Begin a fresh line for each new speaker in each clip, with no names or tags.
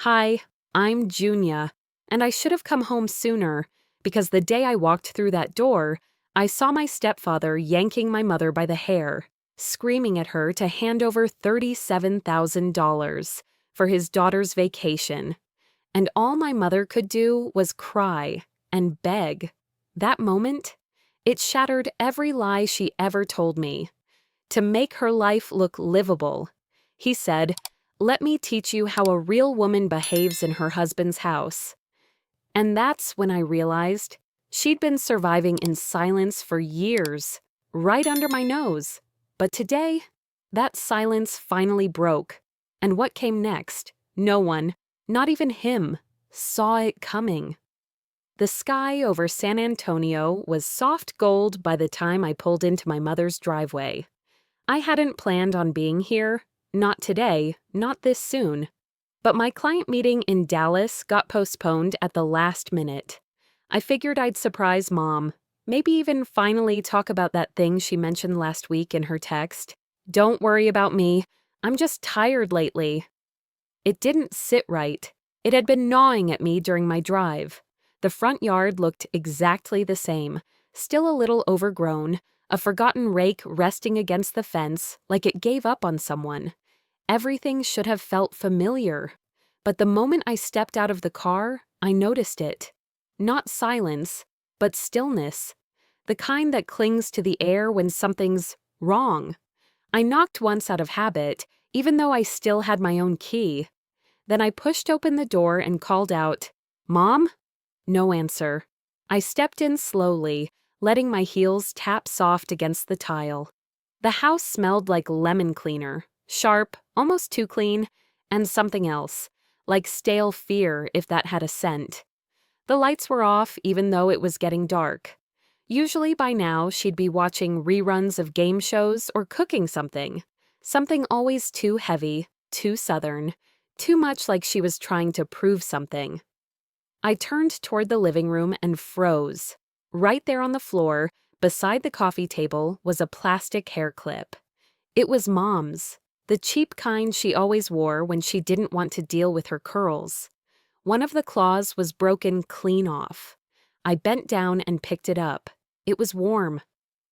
Hi, I'm Junia, and I should have come home sooner because the day I walked through that door, I saw my stepfather yanking my mother by the hair, screaming at her to hand over $37,000 for his daughter's vacation. And all my mother could do was cry and beg. That moment, it shattered every lie she ever told me. To make her life look livable, he said, "Let me teach you how a real woman behaves in her husband's house." And that's when I realized she'd been surviving in silence for years, right under my nose. But today, that silence finally broke. And what came next? No one, not even him, saw it coming. The sky over San Antonio was soft gold by the time I pulled into my mother's driveway. I hadn't planned on being here, not today, not this soon. But my client meeting in Dallas got postponed at the last minute. I figured I'd surprise Mom, maybe even finally talk about that thing she mentioned last week in her text. "Don't worry about me, I'm just tired lately." It didn't sit right. It had been gnawing at me during my drive. The front yard looked exactly the same, still a little overgrown, a forgotten rake resting against the fence like it gave up on someone. Everything should have felt familiar. But the moment I stepped out of the car, I noticed it. Not silence, but stillness. The kind that clings to the air when something's wrong. I knocked once out of habit, even though I still had my own key. Then I pushed open the door and called out, "Mom?" No answer. I stepped in slowly, letting my heels tap soft against the tile. The house smelled like lemon cleaner, sharp, almost too clean, and something else, like stale fear if that had a scent. The lights were off even though it was getting dark. Usually by now she'd be watching reruns of game shows or cooking something. Something always too heavy, too southern, too much like she was trying to prove something. I turned toward the living room and froze. Right there on the floor, beside the coffee table, was a plastic hair clip. It was Mom's, the cheap kind she always wore when she didn't want to deal with her curls. One of the claws was broken clean off. I bent down and picked it up. It was warm.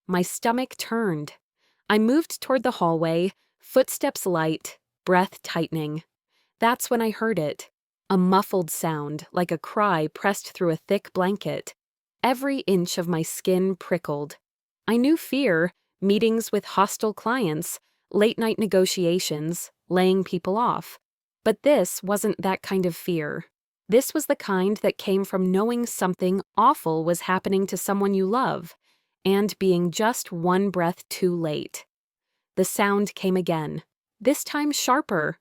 My stomach turned. I moved toward the hallway, footsteps light, breath tightening. That's when I heard it. A muffled sound, like a cry pressed through a thick blanket. Every inch of my skin prickled. I knew fear, meetings with hostile clients, late-night negotiations, laying people off. But this wasn't that kind of fear. This was the kind that came from knowing something awful was happening to someone you love, and being just one breath too late. The sound came again, this time sharper.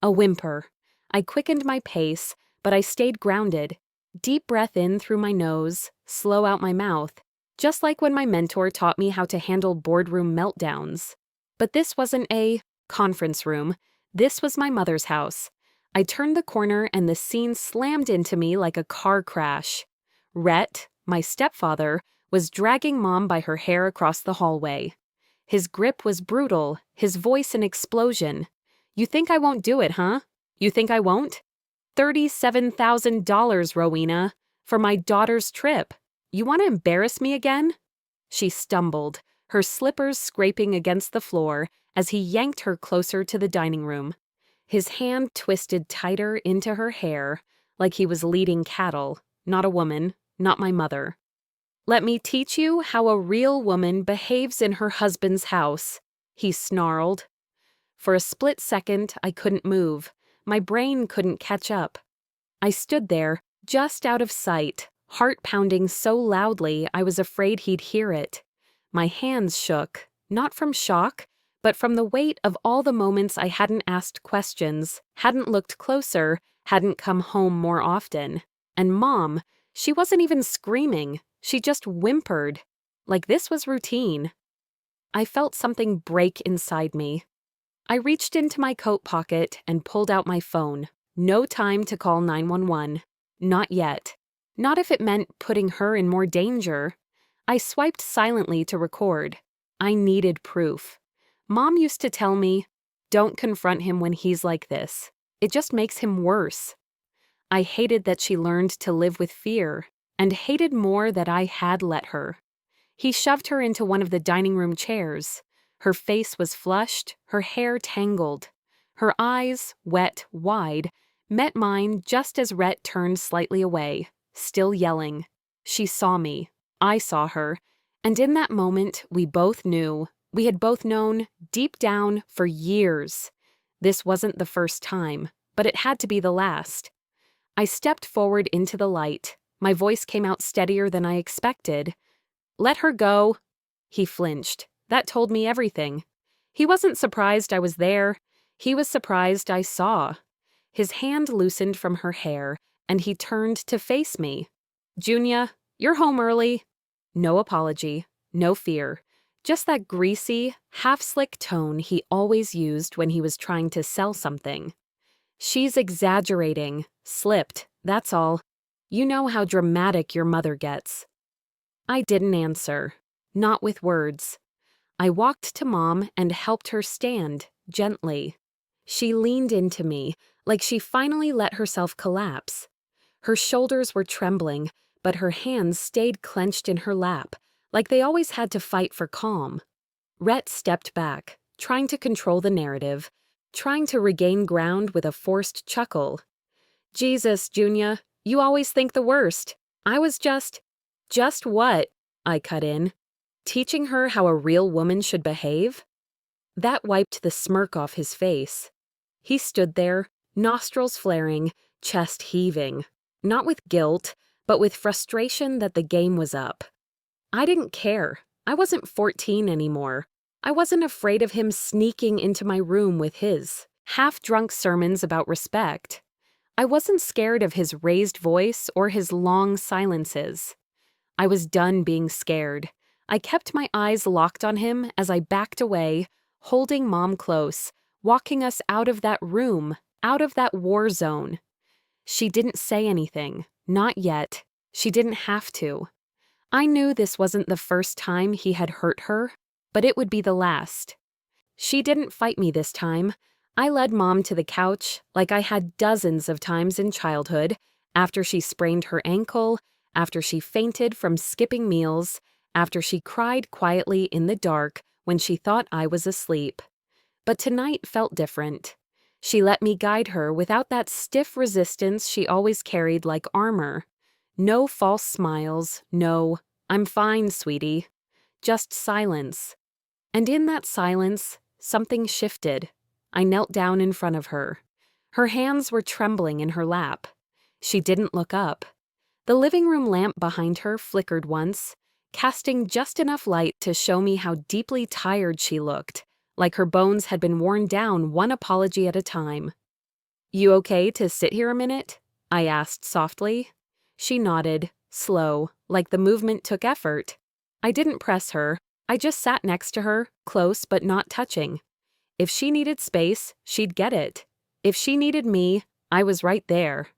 A whimper. I quickened my pace, but I stayed grounded. Deep breath in through my nose, slow out my mouth, just like when my mentor taught me how to handle boardroom meltdowns. But this wasn't a conference room. This was my mother's house. I turned the corner and the scene slammed into me like a car crash. Rhett, my stepfather, was dragging Mom by her hair across the hallway. His grip was brutal, his voice an explosion. "You think I won't do it, huh? You think I won't? $37,000, Rowena, for my daughter's trip. You want to embarrass me again?" She stumbled, her slippers scraping against the floor as he yanked her closer to the dining room. His hand twisted tighter into her hair, like he was leading cattle, not a woman, not my mother. "Let me teach you how a real woman behaves in her husband's house," he snarled. For a split second, I couldn't move. My brain couldn't catch up. I stood there, just out of sight, heart pounding so loudly I was afraid he'd hear it. My hands shook, not from shock, but from the weight of all the moments I hadn't asked questions, hadn't looked closer, hadn't come home more often. And Mom, she wasn't even screaming, she just whimpered, like this was routine. I felt something break inside me. I reached into my coat pocket and pulled out my phone. No time to call 911. Not yet. Not if it meant putting her in more danger. I swiped silently to record. I needed proof. Mom used to tell me, "Don't confront him when he's like this. It just makes him worse." I hated that she learned to live with fear, and hated more that I had let her. He shoved her into one of the dining room chairs. Her face was flushed, her hair tangled. Her eyes, wet, wide, met mine just as Rhett turned slightly away, still yelling. She saw me. I saw her. And in that moment, we both knew. We had both known, deep down, for years. This wasn't the first time, but it had to be the last. I stepped forward into the light. My voice came out steadier than I expected. "Let her go." He flinched. That told me everything. He wasn't surprised I was there. He was surprised I saw. His hand loosened from her hair, and he turned to face me. "Junia, you're home early." No apology, no fear. Just that greasy, half-slick tone he always used when he was trying to sell something. "She's exaggerating. Slipped, that's all. You know how dramatic your mother gets." I didn't answer. Not with words. I walked to Mom and helped her stand, gently. She leaned into me, like she finally let herself collapse. Her shoulders were trembling, but her hands stayed clenched in her lap, like they always had to fight for calm. Rhett stepped back, trying to control the narrative, trying to regain ground with a forced chuckle. "Jesus, Junia, you always think the worst. I was just..." "Just what?" I cut in. "Teaching her how a real woman should behave?" That wiped the smirk off his face. He stood there, nostrils flaring, chest heaving. Not with guilt, but with frustration that the game was up. I didn't care. I wasn't 14 anymore. I wasn't afraid of him sneaking into my room with his half-drunk sermons about respect. I wasn't scared of his raised voice or his long silences. I was done being scared. I kept my eyes locked on him as I backed away, holding Mom close, walking us out of that room, out of that war zone. She didn't say anything. Not yet. She didn't have to. I knew this wasn't the first time he had hurt her, but it would be the last. She didn't fight me this time. I led Mom to the couch like I had dozens of times in childhood, after she sprained her ankle, after she fainted from skipping meals, after she cried quietly in the dark when she thought I was asleep. But tonight felt different. She let me guide her without that stiff resistance she always carried like armor. No false smiles, no, "I'm fine, sweetie." Just silence. And in that silence, something shifted. I knelt down in front of her. Her hands were trembling in her lap. She didn't look up. The living room lamp behind her flickered once, casting just enough light to show me how deeply tired she looked, like her bones had been worn down one apology at a time. "You okay to sit here a minute?" I asked softly. She nodded, slow, like the movement took effort. I didn't press her. I just sat next to her, close but not touching. If she needed space, she'd get it. If she needed me, I was right there.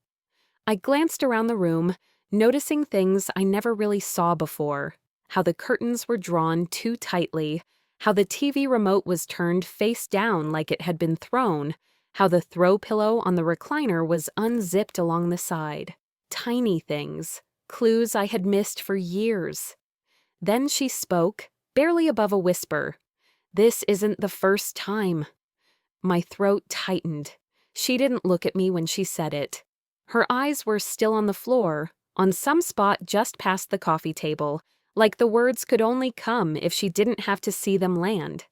I glanced around the room, noticing things I never really saw before. How the curtains were drawn too tightly, how the TV remote was turned face down like it had been thrown, how the throw pillow on the recliner was unzipped along the side. Tiny things, clues I had missed for years. Then she spoke, barely above a whisper. "This isn't the first time." My throat tightened. She didn't look at me when she said it. Her eyes were still on the floor, on some spot just past the coffee table, like the words could only come if she didn't have to see them land.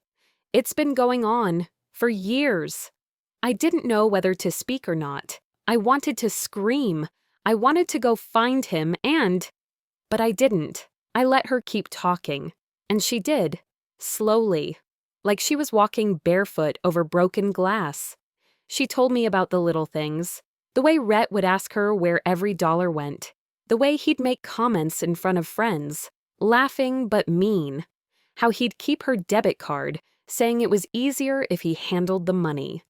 It's been going on for years. I didn't know whether to speak or not. I wanted to scream. I wanted to go find him but I didn't. I let her keep talking. And she did. Slowly. Like she was walking barefoot over broken glass. She told me about the little things. The way Rhett would ask her where every dollar went. The way he'd make comments in front of friends. Laughing but mean. How he'd keep her debit card, saying it was easier if he handled the money.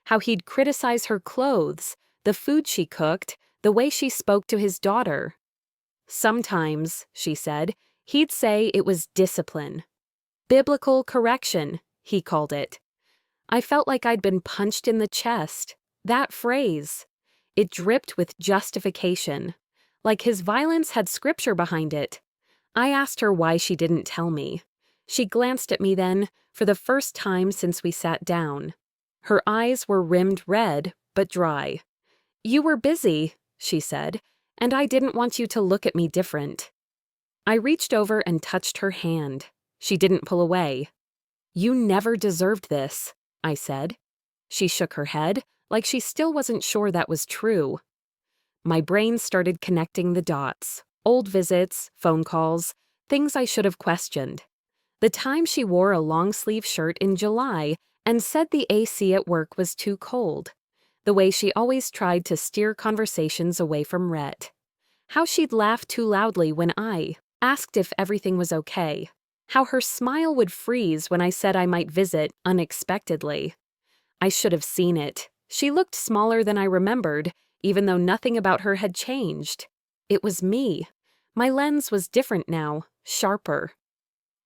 How he'd criticize her clothes, the food she cooked, the way she spoke to his daughter. Sometimes, she said, he'd say it was discipline. Biblical correction, he called it. I felt like I'd been punched in the chest. That phrase. It dripped with justification, like his violence had scripture behind it. I asked her why she didn't tell me. She glanced at me then, for the first time since we sat down. Her eyes were rimmed red, but dry. "You were busy," she said, "and I didn't want you to look at me different." I reached over and touched her hand. She didn't pull away. "You never deserved this," I said. She shook her head, like she still wasn't sure that was true. My brain started connecting the dots. Old visits, phone calls, things I should have questioned. The time she wore a long-sleeve shirt in July and said the AC at work was too cold. The way she always tried to steer conversations away from Rhett. How she'd laugh too loudly when I asked if everything was okay. How her smile would freeze when I said I might visit unexpectedly. I should have seen it. She looked smaller than I remembered, even though nothing about her had changed. It was me. My lens was different now, sharper.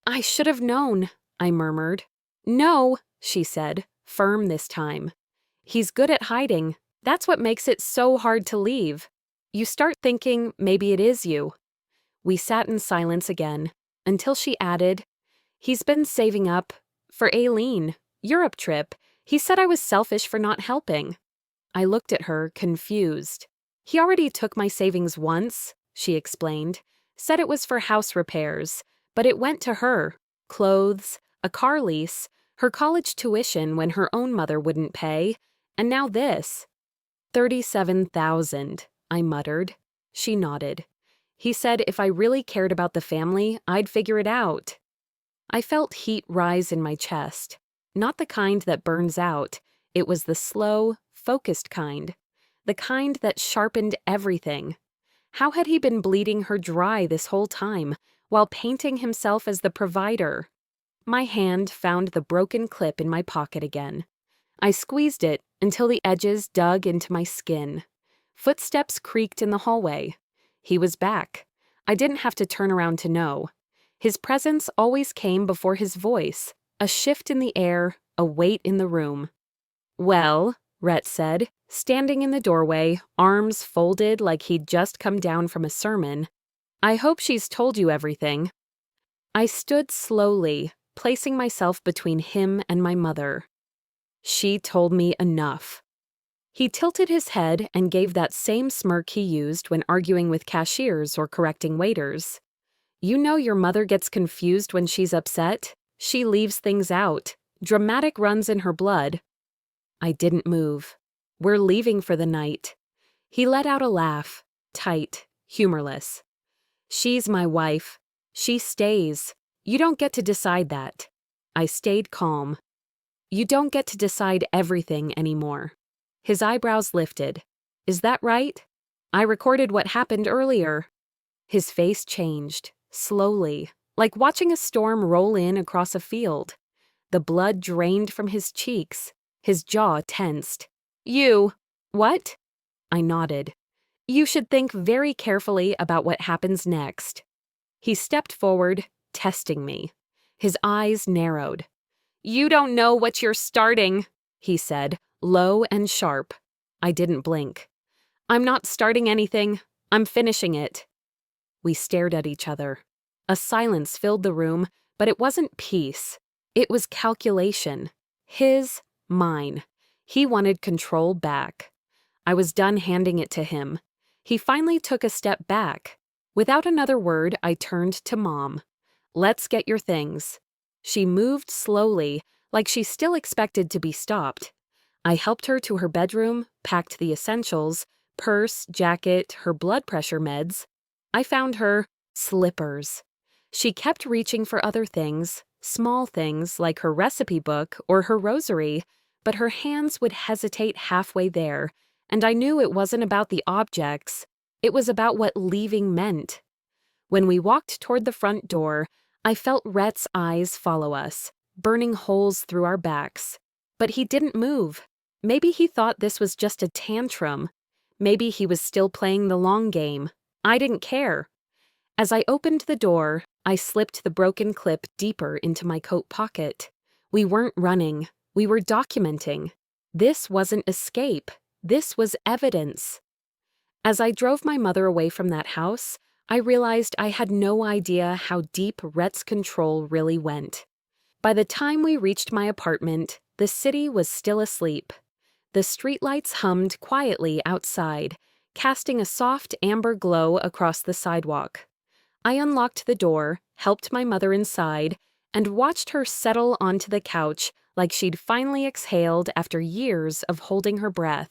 "I should have known," I murmured. "No," she said, firm this time. "He's good at hiding. That's what makes it so hard to leave. You start thinking maybe it is you." We sat in silence again, until she added, "He's been saving up for Aileen, Europe trip. He said I was selfish for not helping." I looked at her, confused. "He already took my savings once," she explained. "Said it was for house repairs, but it went to her. Clothes, a car lease, her college tuition when her own mother wouldn't pay, and now this." "37,000, I muttered. She nodded. "He said if I really cared about the family, I'd figure it out." I felt heat rise in my chest. Not the kind that burns out. It was the slow, focused kind. The kind that sharpened everything. How had he been bleeding her dry this whole time, while painting himself as the provider? My hand found the broken clip in my pocket again. I squeezed it until the edges dug into my skin. Footsteps creaked in the hallway. He was back. I didn't have to turn around to know. His presence always came before his voice, a shift in the air, a weight in the room. "Well," Rhett said, standing in the doorway, arms folded like he'd just come down from a sermon. "I hope she's told you everything." I stood slowly, placing myself between him and my mother. "She told me enough." He tilted his head and gave that same smirk he used when arguing with cashiers or correcting waiters. "You know your mother gets confused when she's upset. She leaves things out. Dramatic runs in her blood." I didn't move. "We're leaving for the night." He let out a laugh, tight, humorless. "She's my wife. She stays. You don't get to decide that." I stayed calm. "You don't get to decide everything anymore." His eyebrows lifted. "Is that right? I recorded what happened earlier." His face changed, slowly, like watching a storm roll in across a field. The blood drained from his cheeks. His jaw tensed. "You." "What?" I nodded. "You should think very carefully about what happens next." He stepped forward, testing me. His eyes narrowed. "You don't know what you're starting," he said, low and sharp. I didn't blink. "I'm not starting anything. I'm finishing it." We stared at each other. A silence filled the room, but it wasn't peace. It was calculation. His, mine. He wanted control back. I was done handing it to him. He finally took a step back. Without another word, I turned to Mom. "Let's get your things." She moved slowly, like she still expected to be stopped. I helped her to her bedroom, packed the essentials, purse, jacket, her blood pressure meds. I found her slippers. She kept reaching for other things, small things like her recipe book or her rosary, but her hands would hesitate halfway there, and I knew it wasn't about the objects. It was about what leaving meant. When we walked toward the front door, I felt Rhett's eyes follow us, burning holes through our backs. But he didn't move. Maybe he thought this was just a tantrum. Maybe he was still playing the long game. I didn't care. As I opened the door, I slipped the broken clip deeper into my coat pocket. We weren't running. We were documenting. This wasn't escape. This was evidence. As I drove my mother away from that house, I realized I had no idea how deep Rhett's control really went. By the time we reached my apartment, the city was still asleep. The streetlights hummed quietly outside, casting a soft amber glow across the sidewalk. I unlocked the door, helped my mother inside, and watched her settle onto the couch like she'd finally exhaled after years of holding her breath.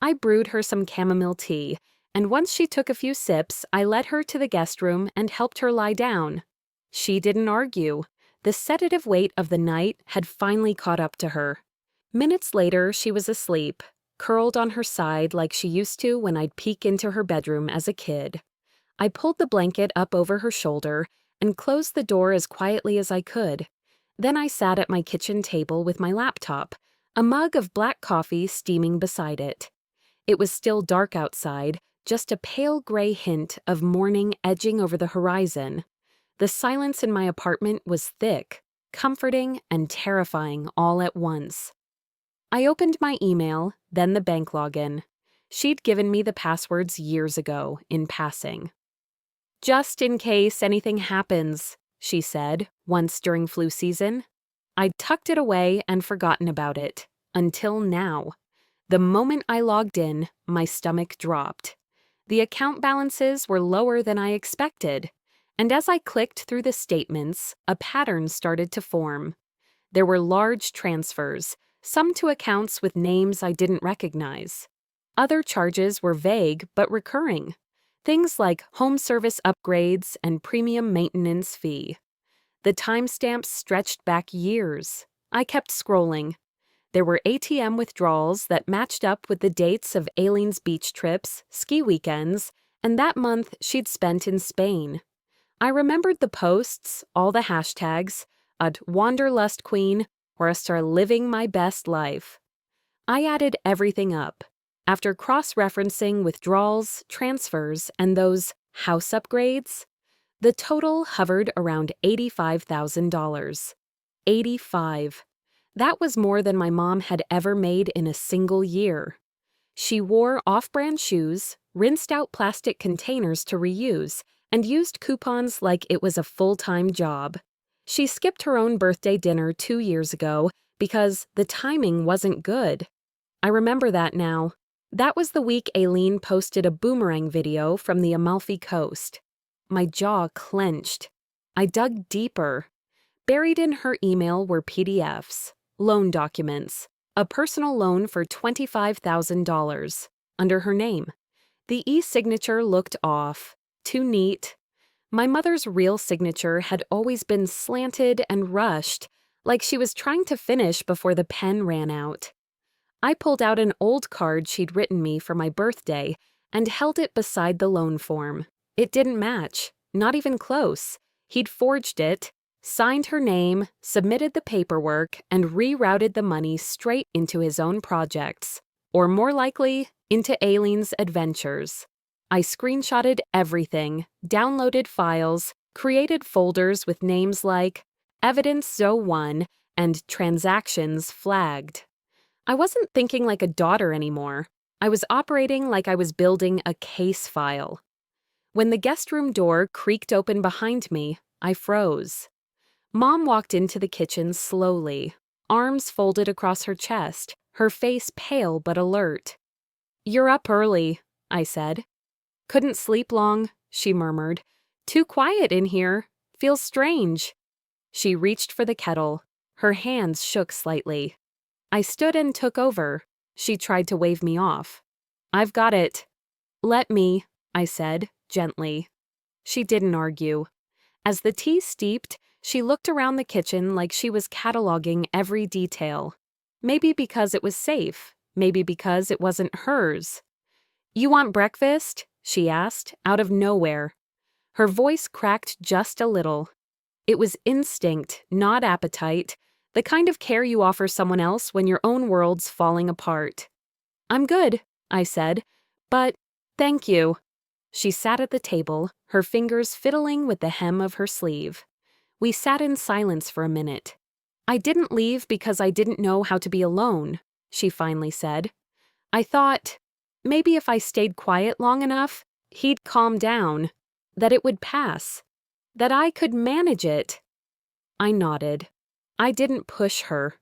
I brewed her some chamomile tea, and once she took a few sips, I led her to the guest room and helped her lie down. She didn't argue. The sedative weight of the night had finally caught up to her. Minutes later, she was asleep, curled on her side like she used to when I'd peek into her bedroom as a kid. I pulled the blanket up over her shoulder and closed the door as quietly as I could. Then I sat at my kitchen table with my laptop, a mug of black coffee steaming beside it. It was still dark outside, just a pale gray hint of morning edging over the horizon. The silence in my apartment was thick, comforting, and terrifying all at once. I opened my email, then the bank login. She'd given me the passwords years ago, in passing. "Just in case anything happens," she said, once during flu season. I'd tucked it away and forgotten about it, until now. The moment I logged in, my stomach dropped. The account balances were lower than I expected, and as I clicked through the statements, a pattern started to form. There were large transfers, some to accounts with names I didn't recognize. Other charges were vague but recurring, things like home service upgrades and premium maintenance fee. The timestamps stretched back years. I kept scrolling. There were ATM withdrawals that matched up with the dates of Aileen's beach trips, ski weekends, and that month she'd spent in Spain. I remembered the posts, all the hashtags, a Wanderlust Queen or a star living my best life. I added everything up. After cross-referencing withdrawals, transfers, and those house upgrades, the total hovered around $85,000. 85. That was more than my mom had ever made in a single year. She wore off-brand shoes, rinsed out plastic containers to reuse, and used coupons like it was a full-time job. She skipped her own birthday dinner 2 years ago because the timing wasn't good. I remember that now. That was the week Aileen posted a boomerang video from the Amalfi Coast. My jaw clenched. I dug deeper. Buried in her email were PDFs, loan documents, a personal loan for $25,000, under her name. The e-signature looked off, too neat. My mother's real signature had always been slanted and rushed, like she was trying to finish before the pen ran out. I pulled out an old card she'd written me for my birthday and held it beside the loan form. It didn't match, not even close. He'd forged it, signed her name, submitted the paperwork, and rerouted the money straight into his own projects, or more likely, into Aileen's adventures. I screenshotted everything, downloaded files, created folders with names like Evidence Zo1 and Transactions Flagged. I wasn't thinking like a daughter anymore. I was operating like I was building a case file. When the guest room door creaked open behind me, I froze. Mom walked into the kitchen slowly, arms folded across her chest, her face pale but alert. "You're up early," I said. "Couldn't sleep long," she murmured. "Too quiet in here. Feels strange." She reached for the kettle. Her hands shook slightly. I stood and took over. She tried to wave me off. "I've got it." "Let me," I said, gently. She didn't argue. As the tea steeped, she looked around the kitchen like she was cataloging every detail. Maybe because it was safe, maybe because it wasn't hers. "You want breakfast?" she asked, out of nowhere. Her voice cracked just a little. It was instinct, not appetite, the kind of care you offer someone else when your own world's falling apart. "I'm good," I said, "but thank you." She sat at the table, her fingers fiddling with the hem of her sleeve. We sat in silence for a minute. "I didn't leave because I didn't know how to be alone," she finally said. I thought, maybe if I stayed quiet long enough, he'd calm down, that it would pass, that I could manage it. I nodded. I didn't push her.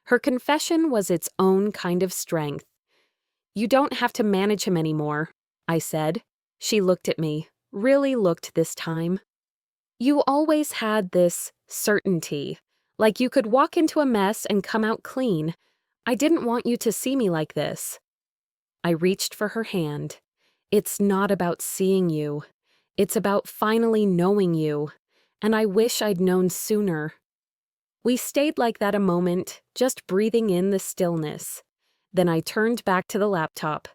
Her confession was its own kind of strength. You don't have to manage him anymore, I said. She looked at me, really looked this time. You always had this certainty, like you could walk into a mess and come out clean. I didn't want you to see me like this. I reached for her hand. It's not about seeing you. It's about finally knowing you. And I wish I'd known sooner. We stayed like that a moment, just breathing in the stillness. Then I turned back to the laptop.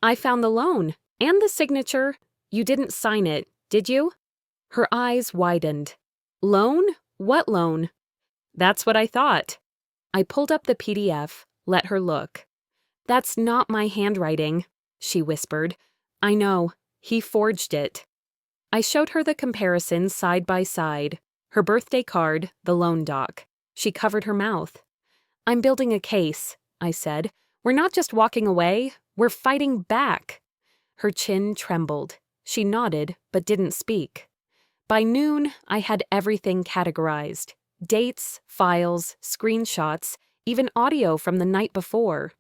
I found the loan and the signature. You didn't sign it, did you? Her eyes widened. Loan? What loan? That's what I thought. I pulled up the PDF, let her look. That's not my handwriting, she whispered. I know. He forged it. I showed her the comparison side by side. Her birthday card, the loan doc. She covered her mouth. I'm building a case, I said. We're not just walking away, we're fighting back. Her chin trembled. She nodded, but didn't speak. By noon, I had everything categorized. Dates, files, screenshots, even audio from the night before.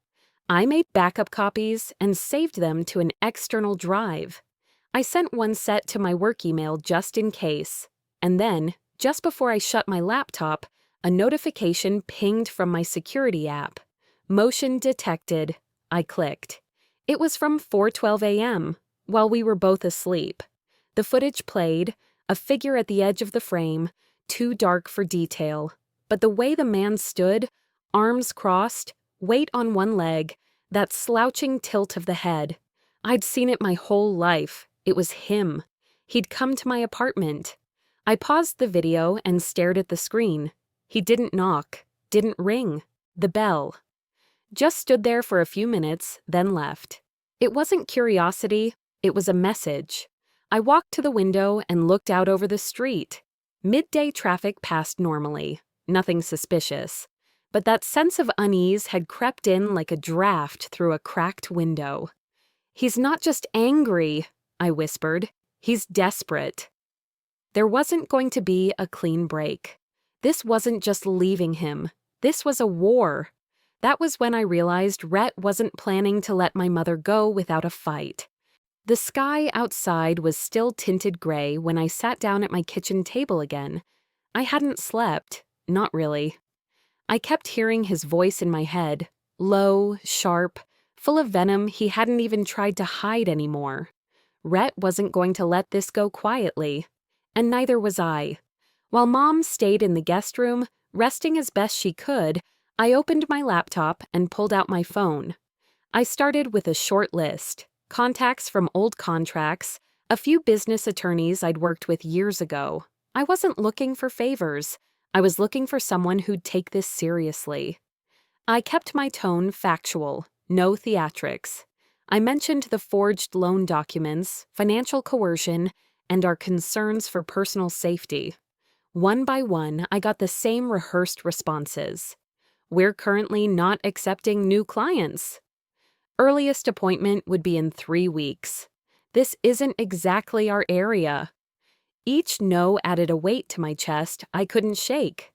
I made backup copies and saved them to an external drive. I sent one set to my work email just in case. And then, just before I shut my laptop, a notification pinged from my security app. Motion detected. I clicked. It was from 4:12 a.m., while we were both asleep. The footage played, a figure at the edge of the frame, too dark for detail. But the way the man stood, arms crossed, weight on one leg, that slouching tilt of the head. I'd seen it my whole life. It was him. He'd come to my apartment. I paused the video and stared at the screen. He didn't knock, didn't ring. The bell. Just stood there for a few minutes, then left. It wasn't curiosity, it was a message. I walked to the window and looked out over the street. Midday traffic passed normally, nothing suspicious. But that sense of unease had crept in like a draft through a cracked window. He's not just angry, I whispered. He's desperate. There wasn't going to be a clean break. This wasn't just leaving him. This was a war. That was when I realized Rhett wasn't planning to let my mother go without a fight. The sky outside was still tinted gray when I sat down at my kitchen table again. I hadn't slept, not really. I kept hearing his voice in my head, low, sharp, full of venom he hadn't even tried to hide anymore. Rhett wasn't going to let this go quietly, and neither was I. While Mom stayed in the guest room, resting as best she could, I opened my laptop and pulled out my phone. I started with a short list, contacts from old contracts, a few business attorneys I'd worked with years ago. I wasn't looking for favors. I was looking for someone who'd take this seriously. I kept my tone factual, no theatrics. I mentioned the forged loan documents, financial coercion, and our concerns for personal safety. One by one, I got the same rehearsed responses. We're currently not accepting new clients. Earliest appointment would be in 3 weeks. This isn't exactly our area. Each no added a weight to my chest I couldn't shake.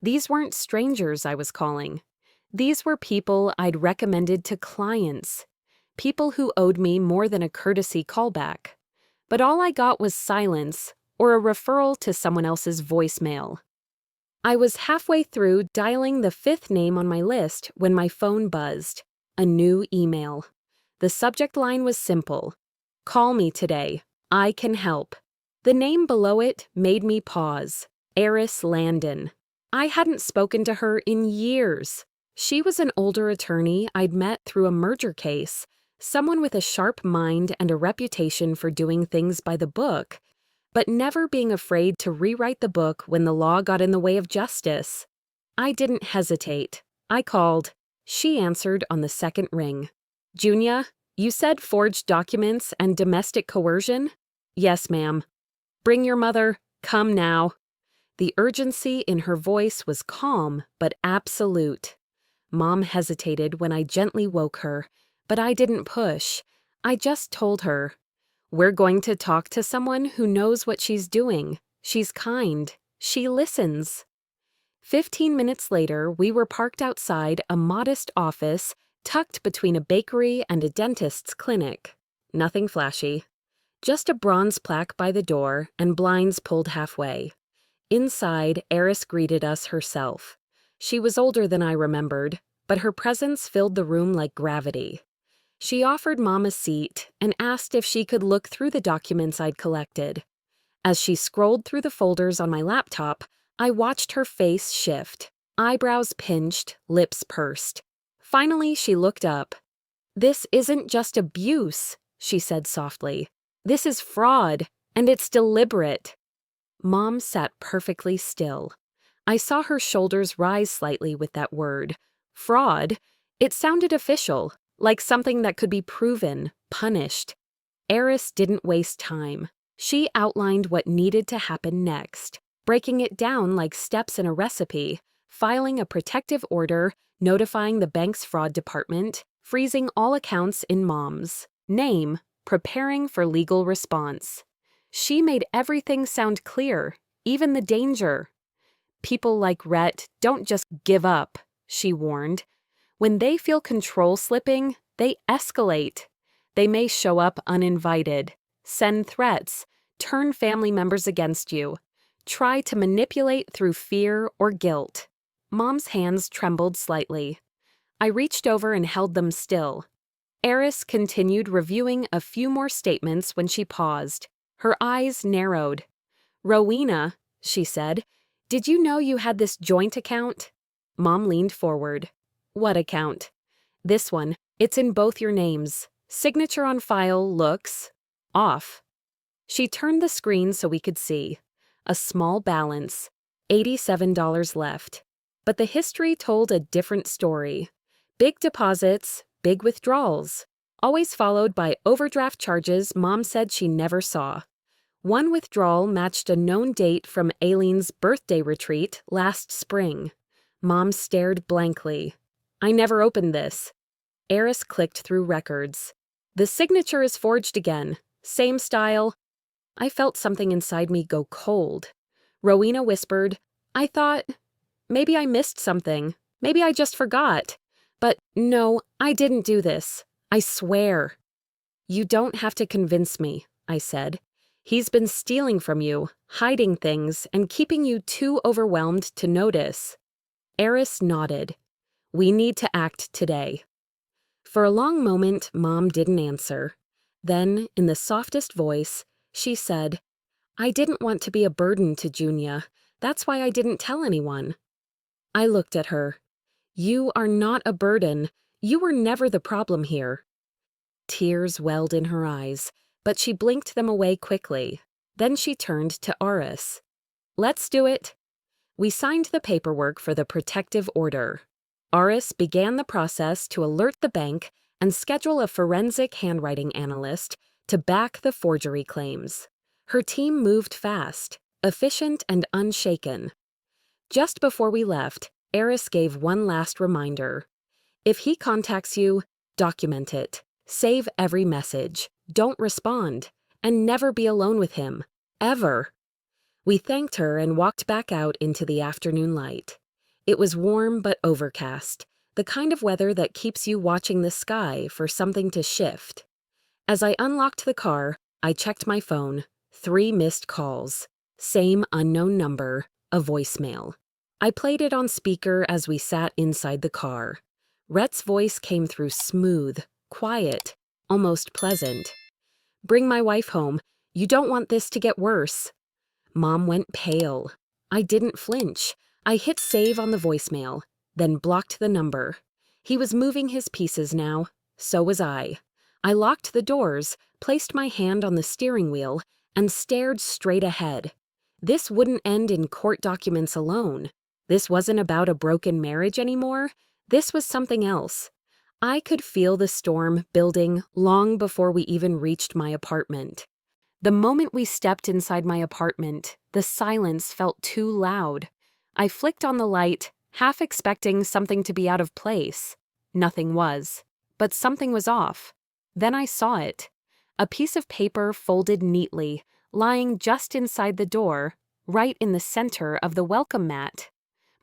These weren't strangers I was calling. These were people I'd recommended to clients. People who owed me more than a courtesy callback. But all I got was silence or a referral to someone else's voicemail. I was halfway through dialing the 5th name on my list when my phone buzzed. A new email. The subject line was simple. Call me today. I can help. The name below it made me pause. Eris Landon. I hadn't spoken to her in years. She was an older attorney I'd met through a merger case, someone with a sharp mind and a reputation for doing things by the book, but never being afraid to rewrite the book when the law got in the way of justice. I didn't hesitate. I called. She answered on the second ring. Junia, you said forged documents and domestic coercion? Yes, ma'am. Bring your mother. Come now. The urgency in her voice was calm but absolute. Mom hesitated when I gently woke her, But I didn't push. I just told her, "We're going to talk to someone who knows what she's doing. She's kind. She listens." 15 minutes later, we were parked outside a modest office tucked between a bakery and a dentist's clinic. Nothing flashy. Just a bronze plaque by the door and blinds pulled halfway. Inside, Eris greeted us herself. She was older than I remembered, but her presence filled the room like gravity. She offered Mom a seat and asked if she could look through the documents I'd collected. As she scrolled through the folders on my laptop, I watched her face shift, eyebrows pinched, lips pursed. Finally, she looked up. "This isn't just abuse," she said softly. "This is fraud, and it's deliberate." Mom sat perfectly still. I saw her shoulders rise slightly with that word. Fraud? It sounded official, like something that could be proven, punished. Eris didn't waste time. She outlined what needed to happen next, breaking it down like steps in a recipe, filing a protective order, notifying the bank's fraud department, freezing all accounts in Mom's name, preparing for legal response. She made everything sound clear, even the danger. "People like Rhett don't just give up," she warned. "When they feel control slipping, they escalate. They may show up uninvited, send threats, turn family members against you, try to manipulate through fear or guilt." Mom's hands trembled slightly. I reached over and held them still. Eris continued reviewing a few more statements when she paused. Her eyes narrowed. "Rowena," she said, "did you know you had this joint account?" Mom leaned forward. "What account?" "This one. It's in both your names. Signature on file looks off." She turned the screen so we could see. A small balance, $87 left. But the history told a different story. Big deposits, big withdrawals, always followed by overdraft charges Mom said she never saw. One withdrawal matched a known date from Aileen's birthday retreat last spring. Mom stared blankly. "I never opened this." Eris clicked through records. "The signature is forged again. Same style." I felt something inside me go cold. Rowena whispered, "I thought, maybe I missed something. Maybe I just forgot. But no, I didn't do this. I swear." "You don't have to convince me," I said. "He's been stealing from you, hiding things, and keeping you too overwhelmed to notice." Eris nodded. "We need to act today." For a long moment, Mom didn't answer. Then, in the softest voice, she said, "I didn't want to be a burden to Junia. That's why I didn't tell anyone." I looked at her. "You are not a burden. You were never the problem here." Tears welled in her eyes, but she blinked them away quickly. Then she turned to Aris. "Let's do it." We signed the paperwork for the protective order. Aris began the process to alert the bank and schedule a forensic handwriting analyst to back the forgery claims. Her team moved fast, efficient and unshaken. Just before we left, Eris gave one last reminder. "If he contacts you, document it. Save every message. Don't respond. And never be alone with him. Ever." We thanked her and walked back out into the afternoon light. It was warm but overcast, the kind of weather that keeps you watching the sky for something to shift. As I unlocked the car, I checked my phone. 3 missed calls. Same unknown number, a voicemail. I played it on speaker as we sat inside the car. Rhett's voice came through smooth, quiet, almost pleasant. "Bring my wife home. You don't want this to get worse." Mom went pale. I didn't flinch. I hit save on the voicemail, then blocked the number. He was moving his pieces now. So was I. I locked the doors, placed my hand on the steering wheel, and stared straight ahead. This wouldn't end in court documents alone. This wasn't about a broken marriage anymore. This was something else. I could feel the storm building long before we even reached my apartment. The moment we stepped inside my apartment, the silence felt too loud. I flicked on the light, half expecting something to be out of place. Nothing was. but something was off. Then I saw it. A piece of paper folded neatly, lying just inside the door, right in the center of the welcome mat.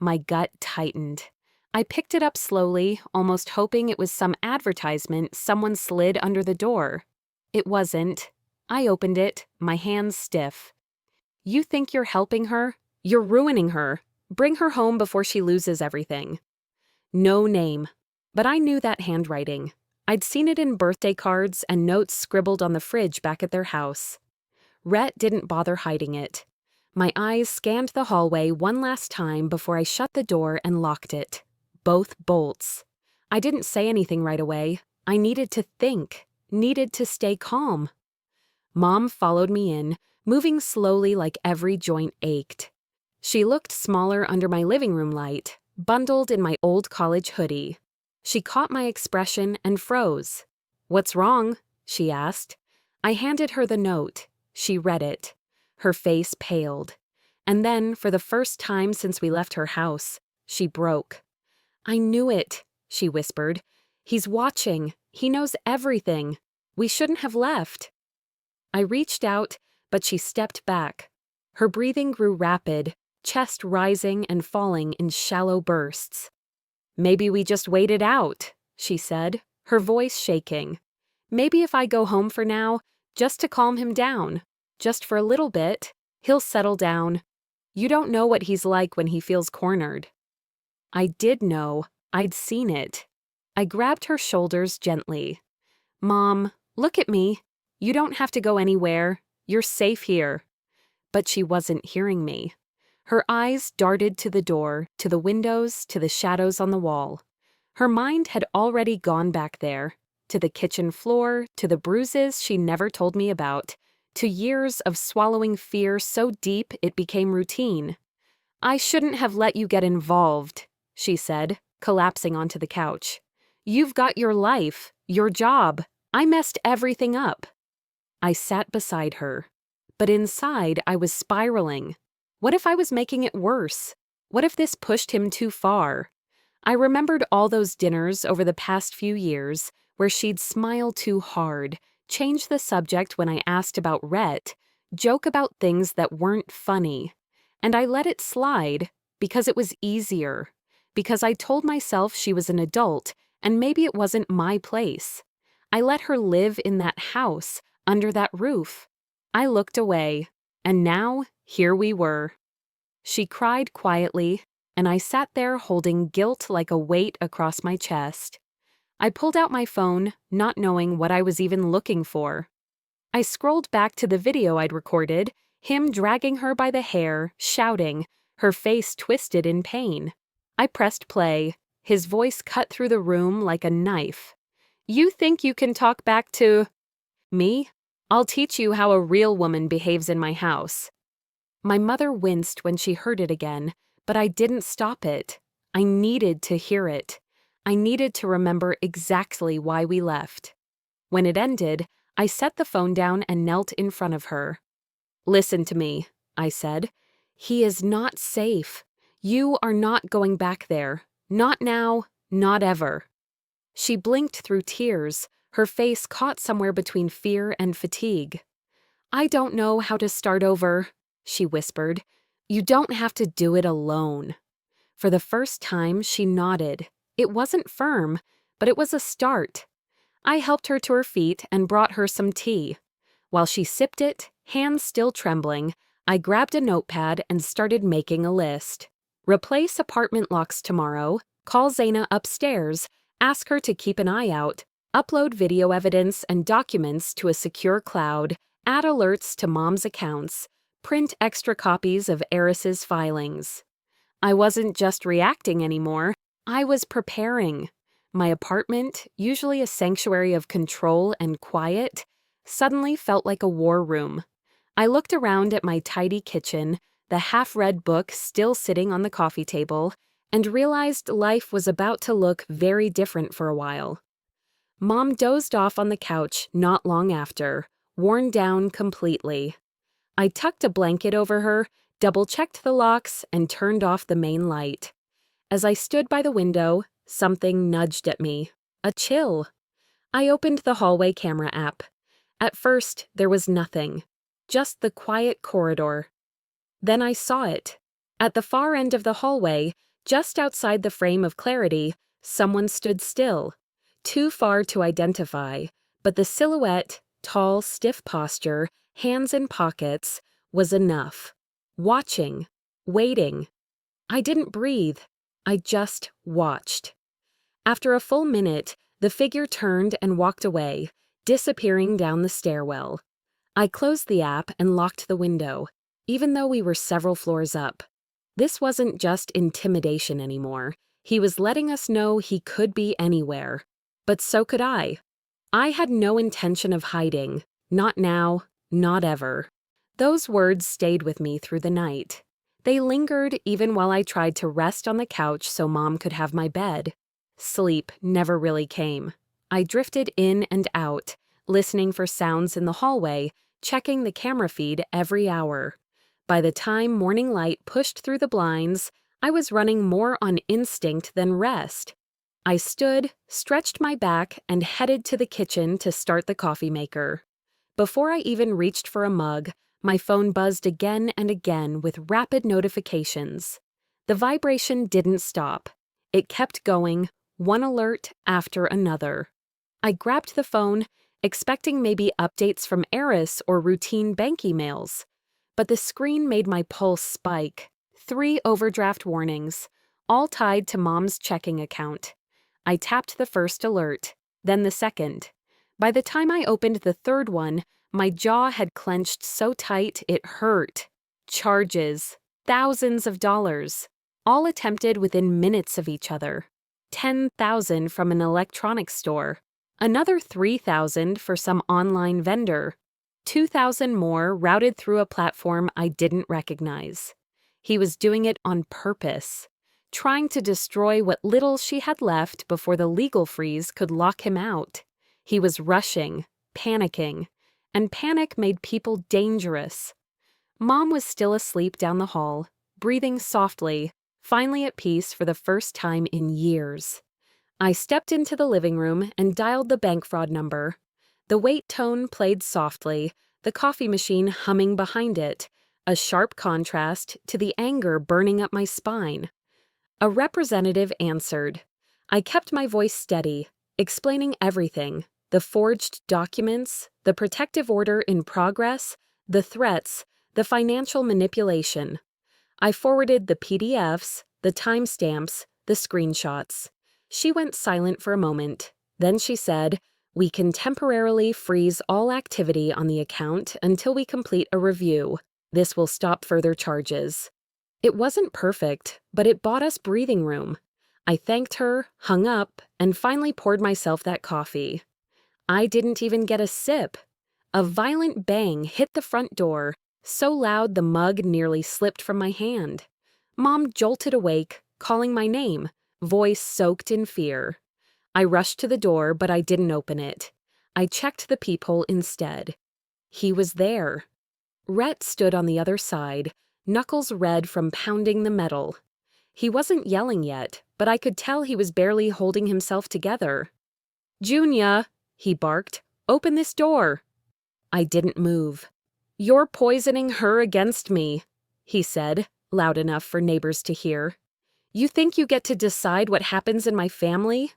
My gut tightened. I picked it up slowly, almost hoping it was some advertisement someone slid under the door. It wasn't. I opened it, my hands stiff. "You think you're helping her? You're ruining her. Bring her home before she loses everything." No name. But I knew that handwriting. I'd seen it in birthday cards and notes scribbled on the fridge back at their house. Rhett didn't bother hiding it. My eyes scanned the hallway one last time before I shut the door and locked it. Both bolts. I didn't say anything right away. I needed to think, needed to stay calm. Mom followed me in, moving slowly like every joint ached. She looked smaller under my living room light, bundled in my old college hoodie. She caught my expression and froze. "What's wrong?" she asked. I handed her the note. She read it. Her face paled. And then, for the first time since we left her house, she broke. "I knew it," she whispered. "He's watching. He knows everything. We shouldn't have left." I reached out, but she stepped back. Her breathing grew rapid, chest rising and falling in shallow bursts. "Maybe we just wait it out," she said, her voice shaking. "Maybe if I go home for now, just to calm him down, just for a little bit, he'll settle down. You don't know what he's like when he feels cornered." I did know. I'd seen it. I grabbed her shoulders gently. "Mom, look at me. You don't have to go anywhere. You're safe here." But she wasn't hearing me. Her eyes darted to the door, to the windows, to the shadows on the wall. Her mind had already gone back there, to the kitchen floor, to the bruises she never told me about, to years of swallowing fear so deep it became routine. "I shouldn't have let you get involved," she said, collapsing onto the couch. "You've got your life, your job. I messed everything up." I sat beside her. But inside, I was spiraling. What if I was making it worse? What if this pushed him too far? I remembered all those dinners over the past few years where she'd smile too hard, change the subject when I asked about Rhett, joke about things that weren't funny. And I let it slide because it was easier, because I told myself she was an adult and maybe it wasn't my place. I let her live in that house, under that roof. I looked away, and now here we were. She cried quietly, and I sat there holding guilt like a weight across my chest. I pulled out my phone, not knowing what I was even looking for. I scrolled back to the video I'd recorded, him dragging her by the hair, shouting, her face twisted in pain. I pressed play. His voice cut through the room like a knife. "You think you can talk back to me? I'll teach you how a real woman behaves in my house." My mother winced when she heard it again, but I didn't stop it. I needed to hear it. I needed to remember exactly why we left. When it ended, I set the phone down and knelt in front of her. "Listen to me," I said. "He is not safe. You are not going back there. Not now, not ever." She blinked through tears, her face caught somewhere between fear and fatigue. "I don't know how to start over," she whispered. "You don't have to do it alone." For the first time, she nodded. It wasn't firm, but it was a start. I helped her to her feet and brought her some tea. While she sipped it, hands still trembling, I grabbed a notepad and started making a list. Replace apartment locks tomorrow, call Zaina upstairs, ask her to keep an eye out, upload video evidence and documents to a secure cloud, add alerts to Mom's accounts, print extra copies of Eris's filings. I wasn't just reacting anymore. I was preparing. My apartment, usually a sanctuary of control and quiet, suddenly felt like a war room. I looked around at my tidy kitchen, the half-read book still sitting on the coffee table, and realized life was about to look very different for a while. Mom dozed off on the couch not long after, worn down completely. I tucked a blanket over her, double-checked the locks, and turned off the main light. As I stood by the window, something nudged at me. A chill. I opened the hallway camera app. At first, there was nothing, just the quiet corridor. Then I saw it. At the far end of the hallway, just outside the frame of clarity, someone stood still. Too far to identify, but the silhouette, tall, stiff posture, hands in pockets, was enough. Watching. Waiting. I didn't breathe. I just watched. After a full minute, the figure turned and walked away, disappearing down the stairwell. I closed the app and locked the window, even though we were several floors up. This wasn't just intimidation anymore. He was letting us know he could be anywhere. But so could I. I had no intention of hiding. Not now, not ever. Those words stayed with me through the night. They lingered even while I tried to rest on the couch so Mom could have my bed. Sleep never really came. I drifted in and out, listening for sounds in the hallway, checking the camera feed every hour. By the time morning light pushed through the blinds, I was running more on instinct than rest. I stood, stretched my back, and headed to the kitchen to start the coffee maker. Before I even reached for a mug, my phone buzzed again and again with rapid notifications. The vibration didn't stop. It kept going, one alert after another. I grabbed the phone, expecting maybe updates from Eris or routine bank emails. But the screen made my pulse spike. 3 overdraft warnings, all tied to Mom's checking account. I tapped the first alert, then the second. By the time I opened the third one, my jaw had clenched so tight it hurt. Charges, thousands of dollars, all attempted within minutes of each other. 10,000 from an electronics store, another 3,000 for some online vendor. 2,000 more routed through a platform I didn't recognize. He was doing it on purpose, trying to destroy what little she had left before the legal freeze could lock him out. He was rushing, panicking, and panic made people dangerous. Mom was still asleep down the hall, breathing softly, finally at peace for the first time in years. I stepped into the living room and dialed the bank fraud number. The wait tone played softly, the coffee machine humming behind it, a sharp contrast to the anger burning up my spine. A representative answered. I kept my voice steady, explaining everything: the forged documents, the protective order in progress, the threats, the financial manipulation. I forwarded the PDFs, the timestamps, the screenshots. She went silent for a moment. Then she said, "We can temporarily freeze all activity on the account until we complete a review. This will stop further charges." It wasn't perfect, but it bought us breathing room. I thanked her, hung up, and finally poured myself that coffee. I didn't even get a sip. A violent bang hit the front door, so loud the mug nearly slipped from my hand. Mom jolted awake, calling my name, voice soaked in fear. I rushed to the door, but I didn't open it. I checked the peephole instead. He was there. Rhett stood on the other side, knuckles red from pounding the metal. He wasn't yelling yet, but I could tell he was barely holding himself together. "Junia," he barked, "open this door." I didn't move. "You're poisoning her against me," he said, loud enough for neighbors to hear. "You think you get to decide what happens in my family?"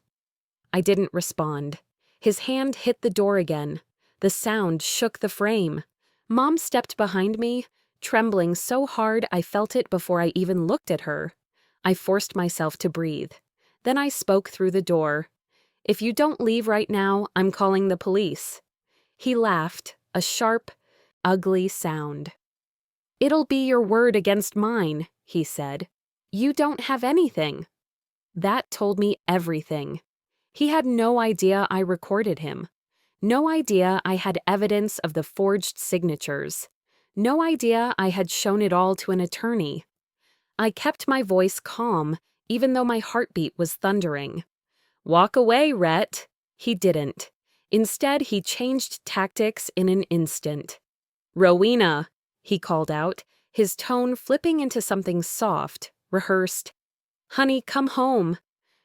I didn't respond. His hand hit the door again. The sound shook the frame. Mom stepped behind me, trembling so hard I felt it before I even looked at her. I forced myself to breathe. Then I spoke through the door. "If you don't leave right now, I'm calling the police." He laughed, a sharp, ugly sound. "It'll be your word against mine," he said. "You don't have anything." That told me everything. He had no idea I recorded him. No idea I had evidence of the forged signatures. No idea I had shown it all to an attorney. I kept my voice calm, even though my heartbeat was thundering. "Walk away, Rhett." He didn't. Instead, he changed tactics in an instant. "Rowena," he called out, his tone flipping into something soft, rehearsed. "Honey, come home.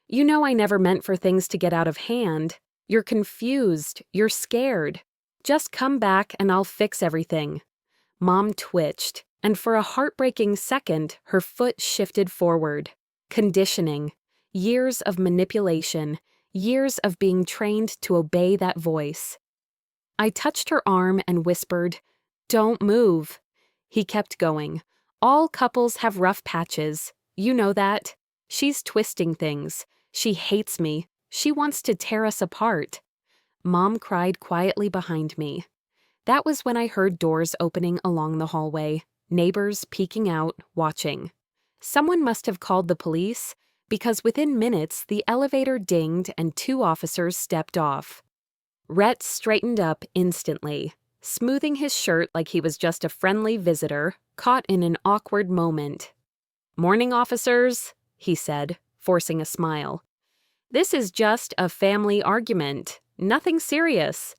You know I never meant for things to get out of hand." You're confused. You're scared. Just come back and I'll fix everything." Mom twitched, and for a heartbreaking second, her foot shifted forward. Conditioning. Years of manipulation. Years of being trained to obey that voice. I touched her arm and whispered, "Don't move." He kept going. "All couples have rough patches. You know that. She's twisting things. She hates me. She wants to tear us apart." Mom cried quietly behind me. That was when I heard doors opening along the hallway, neighbors peeking out, watching. Someone must have called the police, because within minutes the elevator dinged and 2 officers stepped off. Rhett straightened up instantly, smoothing his shirt like he was just a friendly visitor, caught in an awkward moment. "Morning, officers," he said, forcing a smile. "This is just a family argument. Nothing serious."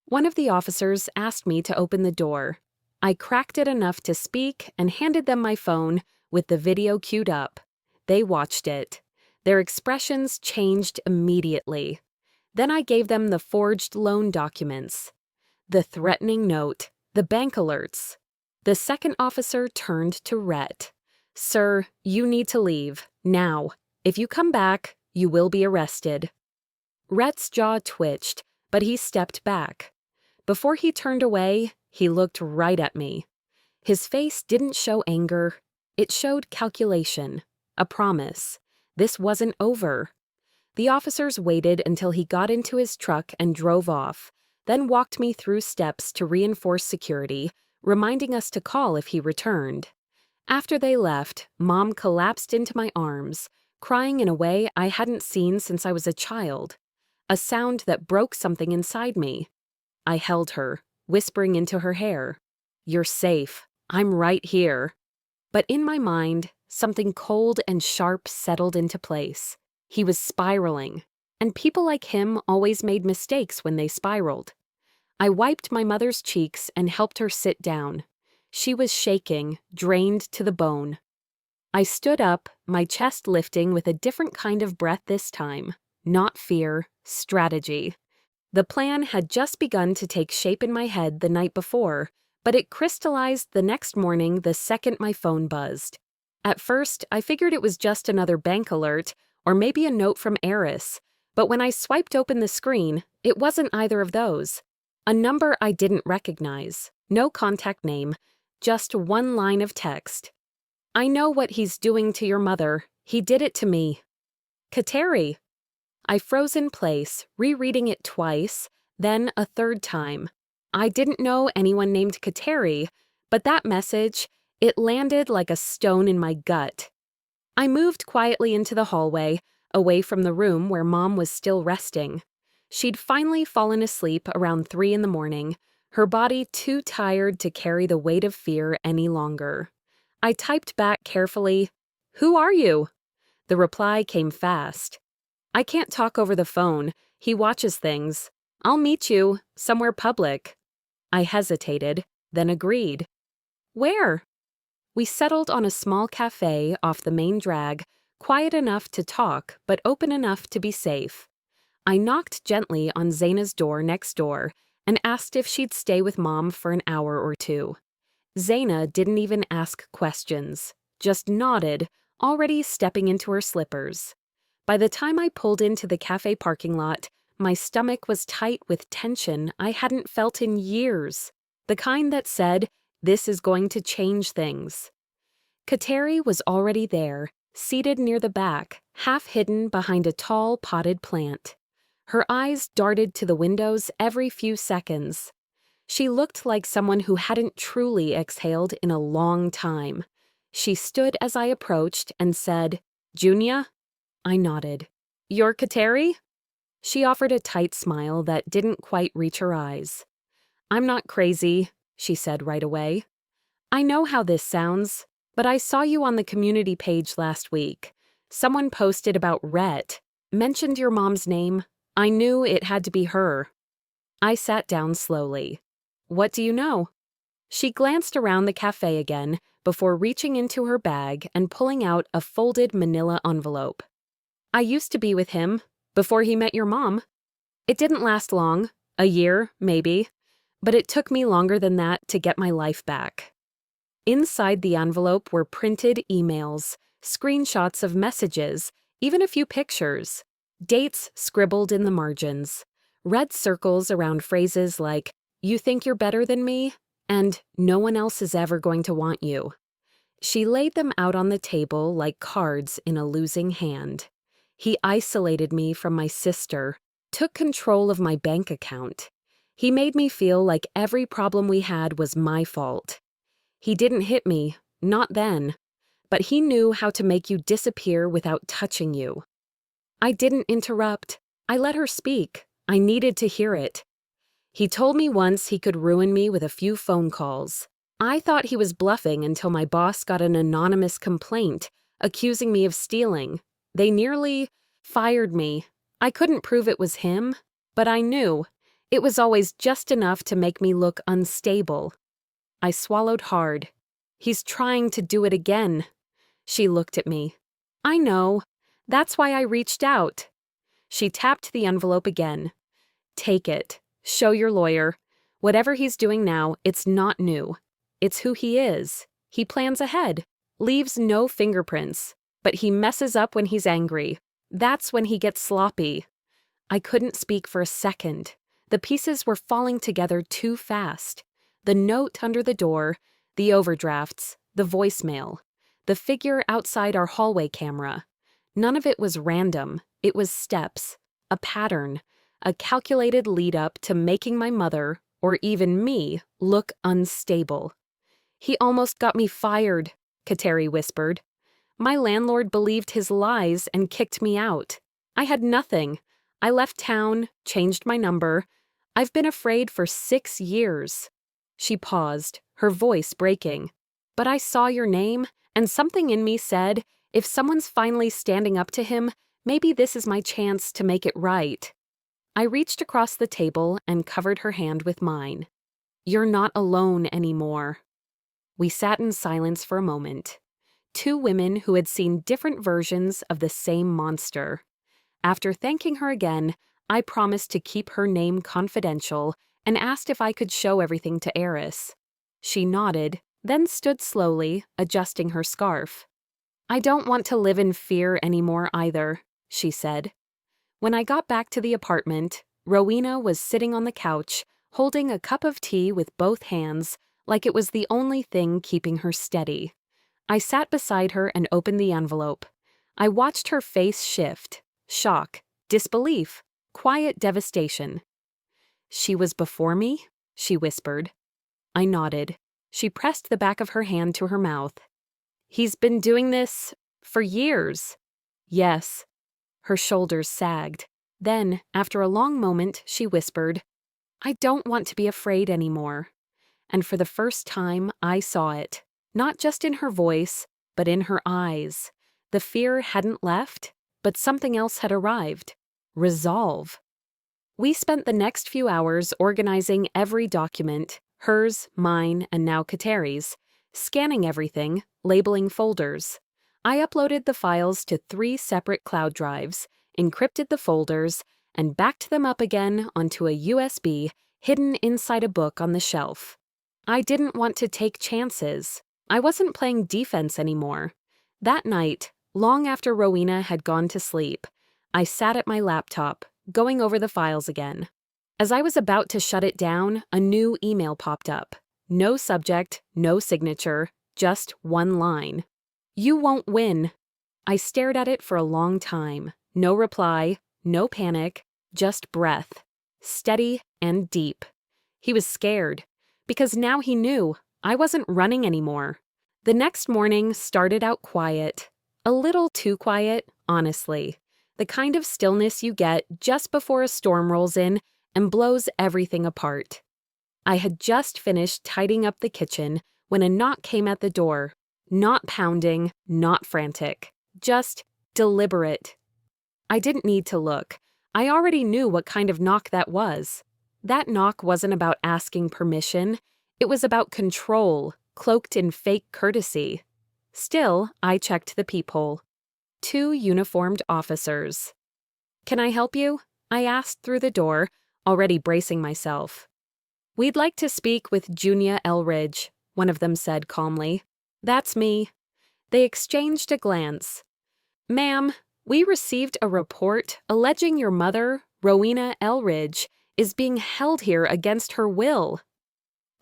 One of the officers asked me to open the door. I cracked it enough to speak and handed them my phone with the video queued up. They watched it. Their expressions changed immediately. Then I gave them the forged loan documents, the threatening note, the bank alerts. The second officer turned to Rhett. "Sir, you need to leave, now. If you come back, you will be arrested." Rhett's jaw twitched, but he stepped back. Before he turned away, he looked right at me. His face didn't show anger. It showed calculation, a promise. This wasn't over. The officers waited until he got into his truck and drove off, then walked me through steps to reinforce security, reminding us to call if he returned. After they left, Mom collapsed into my arms, crying in a way I hadn't seen since I was a child. A sound that broke something inside me. I held her, whispering into her hair, "You're safe. I'm right here." But in my mind, something cold and sharp settled into place. He was spiraling, and people like him always made mistakes when they spiraled. I wiped my mother's cheeks and helped her sit down. She was shaking, drained to the bone. I stood up, my chest lifting with a different kind of breath this time. Not fear, strategy. The plan had just begun to take shape in my head the night before, but it crystallized the next morning the second my phone buzzed. At first, I figured it was just another bank alert, or maybe a note from Eris, but when I swiped open the screen, it wasn't either of those. A number I didn't recognize, no contact name, just one line of text. "I know what he's doing to your mother. He did it to me. Kateri." I froze in place, rereading it twice, then a third time. I didn't know anyone named Kateri, but that message, it landed like a stone in my gut. I moved quietly into the hallway, away from the room where Mom was still resting. She'd finally fallen asleep around 3 in the morning, her body too tired to carry the weight of fear any longer. I typed back carefully, "Who are you?" The reply came fast. "I can't talk over the phone. He watches things. I'll meet you, somewhere public." I hesitated, then agreed. "Where?" We settled on a small cafe off the main drag, quiet enough to talk, but open enough to be safe. I knocked gently on Zaina's door next door and asked if she'd stay with Mom for an hour or two. Zaina didn't even ask questions, just nodded, already stepping into her slippers. By the time I pulled into the cafe parking lot, my stomach was tight with tension I hadn't felt in years, the kind that said, "This is going to change things." Kateri was already there, seated near the back, half hidden behind a tall potted plant. Her eyes darted to the windows every few seconds. She looked like someone who hadn't truly exhaled in a long time. She stood as I approached and said, "Junia?" I nodded. "You're Kateri?" She offered a tight smile that didn't quite reach her eyes. "I'm not crazy," she said right away. "I know how this sounds, but I saw you on the community page last week. Someone posted about Rhett, mentioned your mom's name. I knew it had to be her." I sat down slowly. "What do you know?" She glanced around the cafe again before reaching into her bag and pulling out a folded manila envelope. "I used to be with him, before he met your mom." It didn't last long, a year, maybe, but it took me longer than that to get my life back. Inside the envelope were printed emails, screenshots of messages, even a few pictures, dates scribbled in the margins, red circles around phrases like, "You think you're better than me?" and "No one else is ever going to want you." She laid them out on the table like cards in a losing hand. He isolated me from my sister, took control of my bank account. He made me feel like every problem we had was my fault. He didn't hit me, not then, but he knew how to make you disappear without touching you. I didn't interrupt. I let her speak. I needed to hear it. He told me once he could ruin me with a few phone calls. I thought he was bluffing until my boss got an anonymous complaint accusing me of stealing. They nearly fired me. I couldn't prove it was him, but I knew. It was always just enough to make me look unstable. I swallowed hard. He's trying to do it again. She looked at me. I know. That's why I reached out. She tapped the envelope again. Take it. Show your lawyer. Whatever he's doing now, it's not new. It's who he is. He plans ahead, leaves no fingerprints, but he messes up when he's angry. That's when he gets sloppy. I couldn't speak for a second. The pieces were falling together too fast. The note under the door, the overdrafts, the voicemail, the figure outside our hallway camera. None of it was random. It was steps, a pattern, a calculated lead-up to making my mother, or even me, look unstable. He almost got me fired, Kateri whispered. My landlord believed his lies and kicked me out. I had nothing. I left town, changed my number. I've been afraid for 6 years. She paused, her voice breaking. But I saw your name, and something in me said, if someone's finally standing up to him, maybe this is my chance to make it right. I reached across the table and covered her hand with mine. You're not alone anymore. We sat in silence for a moment. Two women who had seen different versions of the same monster. After thanking her again, I promised to keep her name confidential and asked if I could show everything to Eris. She nodded, then stood slowly, adjusting her scarf. I don't want to live in fear anymore either, she said. When I got back to the apartment, Rowena was sitting on the couch, holding a cup of tea with both hands, like it was the only thing keeping her steady. I sat beside her and opened the envelope. I watched her face shift. Shock, disbelief, quiet devastation. She was before me? She whispered. I nodded. She pressed the back of her hand to her mouth. He's been doing this for years. Yes. Her shoulders sagged. Then, after a long moment, she whispered, I don't want to be afraid anymore. And for the first time, I saw it. Not just in her voice, but in her eyes. The fear hadn't left, but something else had arrived. Resolve. We spent the next few hours organizing every document, hers, mine, and now Kateri's, scanning everything, labeling folders. I uploaded the files to 3 separate cloud drives, encrypted the folders, and backed them up again onto a USB hidden inside a book on the shelf. I didn't want to take chances. I wasn't playing defense anymore. That night, long after Rowena had gone to sleep, I sat at my laptop, going over the files again. As I was about to shut it down, a new email popped up. No subject, no signature, just one line. You won't win. I stared at it for a long time. No reply, no panic, just breath. Steady and deep. He was scared, because now he knew I wasn't running anymore. The next morning started out quiet. A little too quiet, honestly. The kind of stillness you get just before a storm rolls in and blows everything apart. I had just finished tidying up the kitchen when a knock came at the door. Not pounding, not frantic, just deliberate. I didn't need to look. I already knew what kind of knock that was. That knock wasn't about asking permission. It was about control, cloaked in fake courtesy. Still, I checked the peephole. 2 uniformed officers. Can I help you? I asked through the door, already bracing myself. "We'd like to speak with Junia Elridge," one of them said calmly. "That's me." They exchanged a glance. "Ma'am, we received a report alleging your mother, Rowena Elridge, is being held here against her will."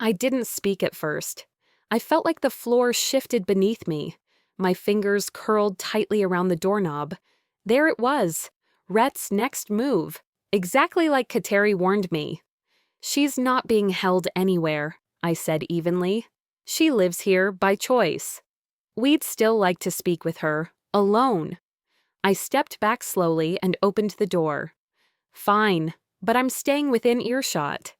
I didn't speak at first. I felt like the floor shifted beneath me. My fingers curled tightly around the doorknob. There it was, Rhett's next move, exactly like Kateri warned me. "She's not being held anywhere," I said evenly. "She lives here by choice. We'd still like to speak with her, alone." I stepped back slowly and opened the door. "Fine, but I'm staying within earshot."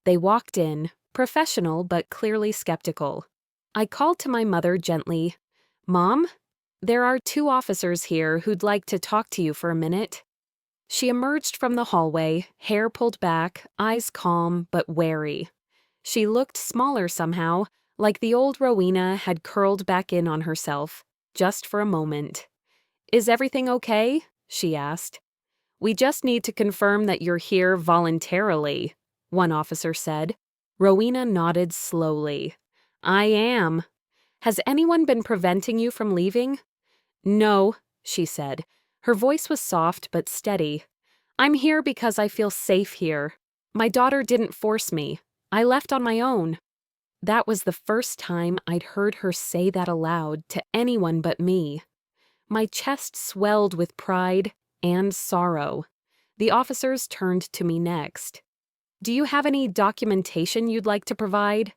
They walked in, professional but clearly skeptical. I called to my mother gently, "Mom, there are 2 officers here who'd like to talk to you for a minute." She emerged from the hallway, hair pulled back, eyes calm but wary. She looked smaller somehow, like the old Rowena had curled back in on herself, just for a moment. "Is everything okay?" she asked. "We just need to confirm that you're here voluntarily," one officer said. Rowena nodded slowly. "I am. Has anyone been preventing you from leaving?" "No," she said. Her voice was soft but steady. "I'm here because I feel safe here. My daughter didn't force me. I left on my own." That was the first time I'd heard her say that aloud to anyone but me. My chest swelled with pride and sorrow. The officers turned to me next. "Do you have any documentation you'd like to provide?"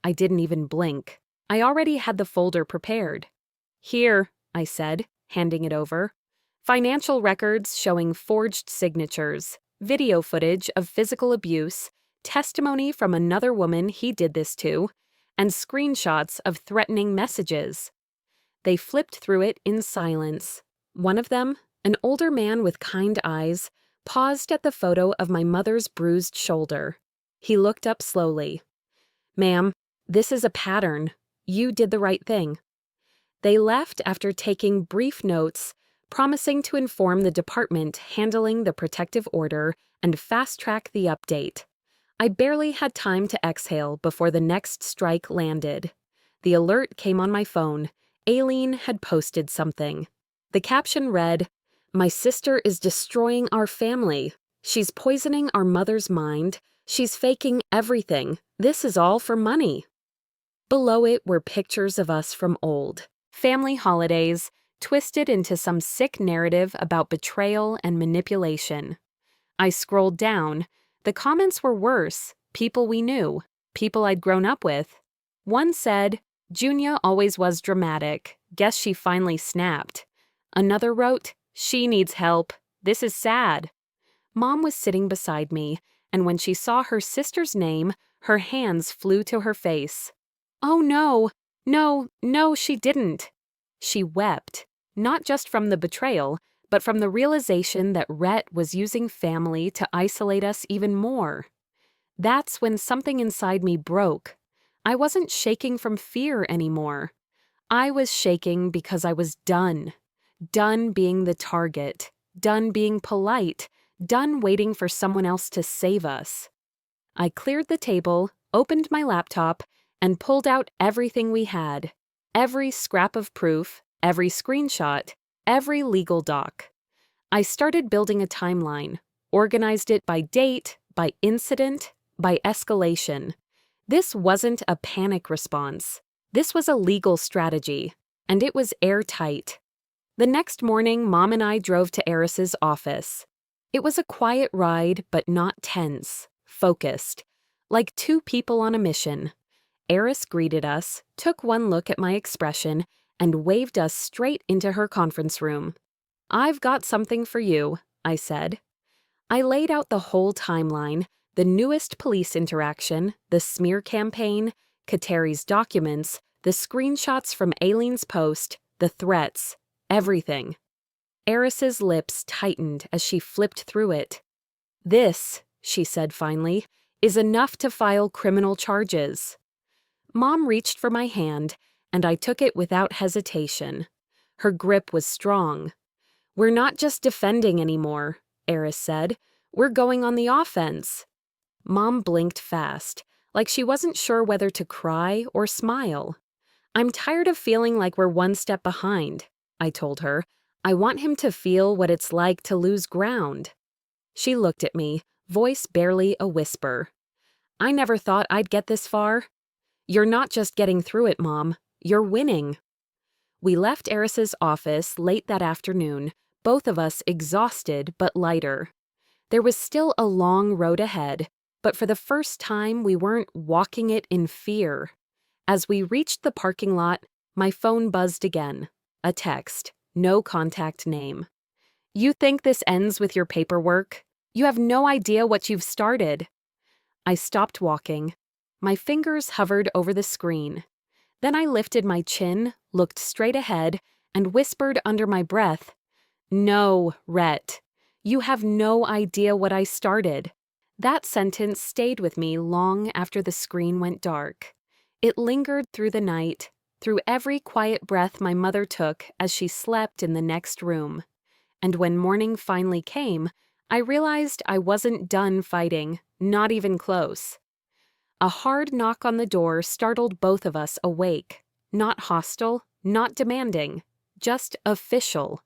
I didn't even blink. I already had the folder prepared. "Here," I said, handing it over. "Financial records showing forged signatures, video footage of physical abuse, testimony from another woman he did this to, and screenshots of threatening messages." They flipped through it in silence. One of them, an older man with kind eyes, paused at the photo of my mother's bruised shoulder. He looked up slowly. "Ma'am, this is a pattern. You did the right thing." They left after taking brief notes, promising to inform the department handling the protective order and fast-track the update. I barely had time to exhale before the next strike landed. The alert came on my phone. Aileen had posted something. The caption read, "My sister is destroying our family. She's poisoning our mother's mind. She's faking everything. This is all for money." Below it were pictures of us from old. Family holidays, twisted into some sick narrative about betrayal and manipulation. I scrolled down. The comments were worse. People we knew. People I'd grown up with. One said, "Junia always was dramatic. Guess she finally snapped." Another wrote, "She needs help. This is sad." Mom was sitting beside me, and when she saw her sister's name, her hands flew to her face. "Oh no, no, she didn't." She wept, not just from the betrayal, but from the realization that Rhett was using family to isolate us even more. That's when something inside me broke. I wasn't shaking from fear anymore. I was shaking because I was done. Done being the target. Done being polite. Done waiting for someone else to save us. I cleared the table, opened my laptop, and pulled out everything we had. Every scrap of proof, every screenshot, every legal doc. I started building a timeline, organized it by date, by incident, by escalation. This wasn't a panic response. This was a legal strategy, and it was airtight. The next morning, Mom and I drove to Eris's office. It was a quiet ride, but not tense, focused, like 2 people on a mission. Eris greeted us, took one look at my expression, and waved us straight into her conference room. "I've got something for you," I said. I laid out the whole timeline, the newest police interaction, the smear campaign, Kateri's documents, the screenshots from Aileen's post, the threats, everything. Eris's lips tightened as she flipped through it. "This," she said finally, "is enough to file criminal charges." Mom reached for my hand, and I took it without hesitation. Her grip was strong. "We're not just defending anymore," Eris said. We're going on the offense. Mom blinked fast, like she wasn't sure whether to cry or smile. I'm tired of feeling like we're one step behind, I told her. I want him to feel what it's like to lose ground. She looked at me, voice barely a whisper. I never thought I'd get this far. You're not just getting through it, Mom. You're winning. We left Eris's office late that afternoon, both of us exhausted but lighter. There was still a long road ahead, but for the first time we weren't walking it in fear. As we reached the parking lot, my phone buzzed again. A text, no contact name. You think this ends with your paperwork? You have no idea what you've started. I stopped walking. My fingers hovered over the screen. Then I lifted my chin, looked straight ahead, and whispered under my breath, No, Rhett. You have no idea what I started. That sentence stayed with me long after the screen went dark. It lingered through the night, through every quiet breath my mother took as she slept in the next room. And when morning finally came, I realized I wasn't done fighting, not even close. A hard knock on the door startled both of us awake. Not hostile, not demanding, just official.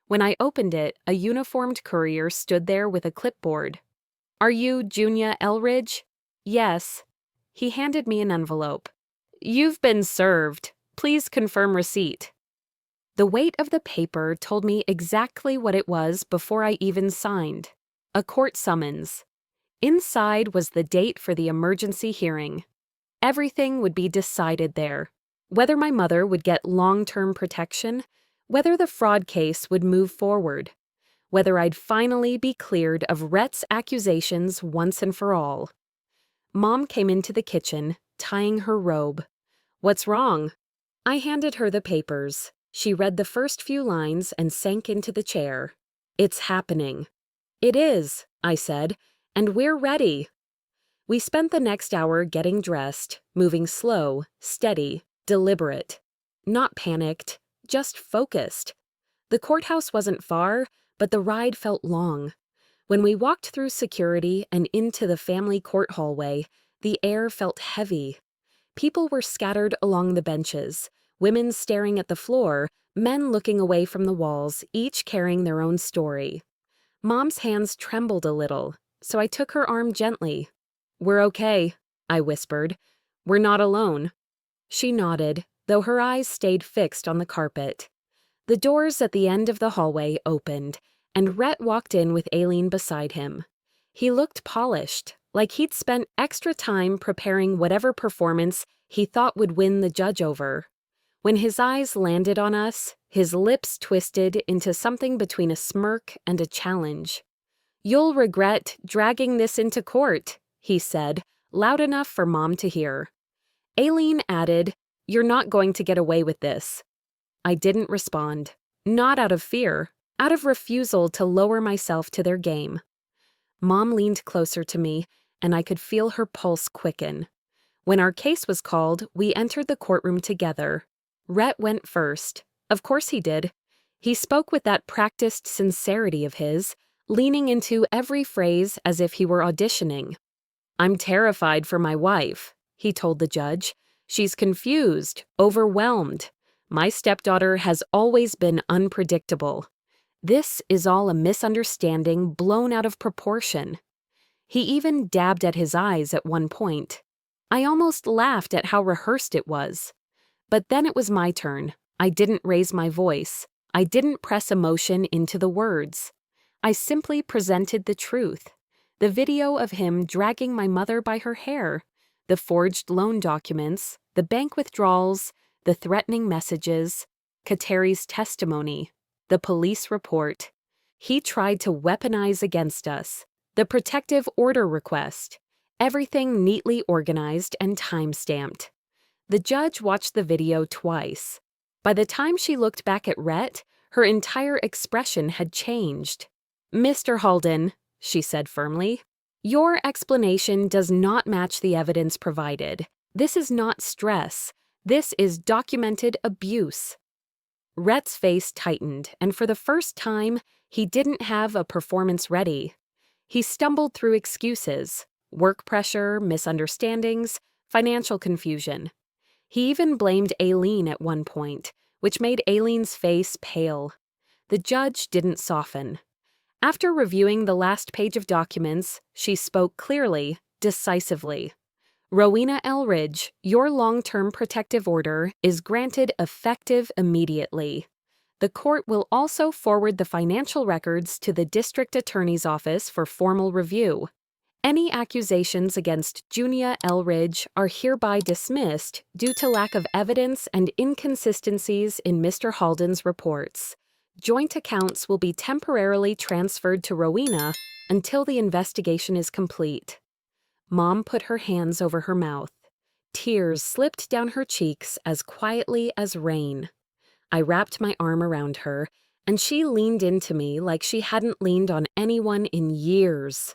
When I opened it, a uniformed courier stood there with a clipboard. Are you Junia Elridge? Yes. He handed me an envelope. You've been served. Please confirm receipt. The weight of the paper told me exactly what it was before I even signed. A court summons. Inside was the date for the emergency hearing. Everything would be decided there. Whether my mother would get long-term protection, whether the fraud case would move forward, whether I'd finally be cleared of Rhett's accusations once and for all. Mom came into the kitchen, tying her robe. What's wrong? I handed her the papers. She read the first few lines and sank into the chair. It's happening. It is, I said, and we're ready. We spent the next hour getting dressed, moving slow, steady, deliberate. Not panicked, just focused. The courthouse wasn't far, but the ride felt long. When we walked through security and into the family court hallway, the air felt heavy. People were scattered along the benches, women staring at the floor, men looking away from the walls, each carrying their own story. Mom's hands trembled a little, so I took her arm gently. We're okay, I whispered. We're not alone. She nodded, though her eyes stayed fixed on the carpet. The doors at the end of the hallway opened, and Rhett walked in with Aileen beside him. He looked polished, like he'd spent extra time preparing whatever performance he thought would win the judge over. When his eyes landed on us, his lips twisted into something between a smirk and a challenge. You'll regret dragging this into court, he said, loud enough for Mom to hear. Aileen added, You're not going to get away with this. I didn't respond. Not out of fear, out of refusal to lower myself to their game. Mom leaned closer to me, and I could feel her pulse quicken. When our case was called, we entered the courtroom together. Rhett went first. Of course he did. He spoke with that practiced sincerity of his, leaning into every phrase as if he were auditioning. I'm terrified for my wife, he told the judge. She's confused, overwhelmed. My stepdaughter has always been unpredictable. This is all a misunderstanding blown out of proportion. He even dabbed at his eyes at one point. I almost laughed at how rehearsed it was. But then it was my turn. I didn't raise my voice. I didn't press emotion into the words. I simply presented the truth. The video of him dragging my mother by her hair, the forged loan documents, the bank withdrawals, the threatening messages, Kateri's testimony, the police report. He tried to weaponize against us. The protective order request. Everything neatly organized and time-stamped. The judge watched the video twice. By the time she looked back at Rhett, her entire expression had changed. Mr. Halden, she said firmly, your explanation does not match the evidence provided. This is not stress. This is documented abuse. Rhett's face tightened, and for the first time, he didn't have a performance ready. He stumbled through excuses, work pressure, misunderstandings, financial confusion. He even blamed Aileen at one point, which made Aileen's face pale. The judge didn't soften. After reviewing the last page of documents, she spoke clearly, decisively. Rowena Elridge, your long-term protective order is granted effective immediately. The court will also forward the financial records to the district attorney's office for formal review. Any accusations against Junia Elridge are hereby dismissed due to lack of evidence and inconsistencies in Mr. Halden's reports. Joint accounts will be temporarily transferred to Rowena until the investigation is complete. Mom put her hands over her mouth. Tears slipped down her cheeks as quietly as rain. I wrapped my arm around her, and she leaned into me like she hadn't leaned on anyone in years.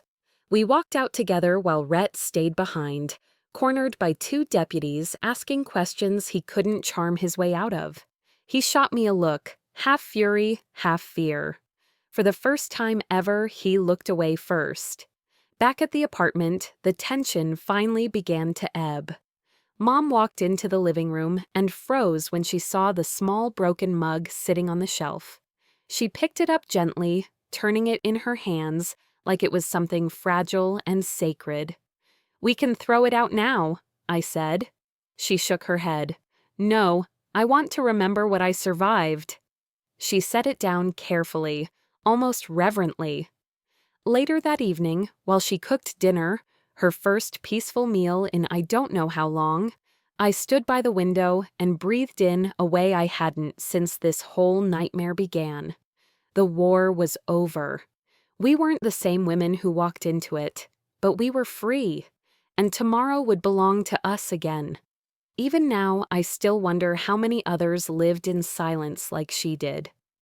We walked out together while Rhett stayed behind, cornered by two deputies asking questions he couldn't charm his way out of. He shot me a look, half fury, half fear. For the first time ever, he looked away first. Back at the apartment, the tension finally began to ebb. Mom walked into the living room and froze when she saw the small broken mug sitting on the shelf. She picked it up gently, turning it in her hands like it was something fragile and sacred. "We can throw it out now," I said. She shook her head. "No, I want to remember what I survived." She set it down carefully, almost reverently. Later that evening, while she cooked dinner, her first peaceful meal in I don't know how long, I stood by the window and breathed in a way I hadn't since this whole nightmare began. The war was over. We weren't the same women who walked into it, but we were free, and tomorrow would belong to us again. Even now, I still wonder how many others lived in silence like she did.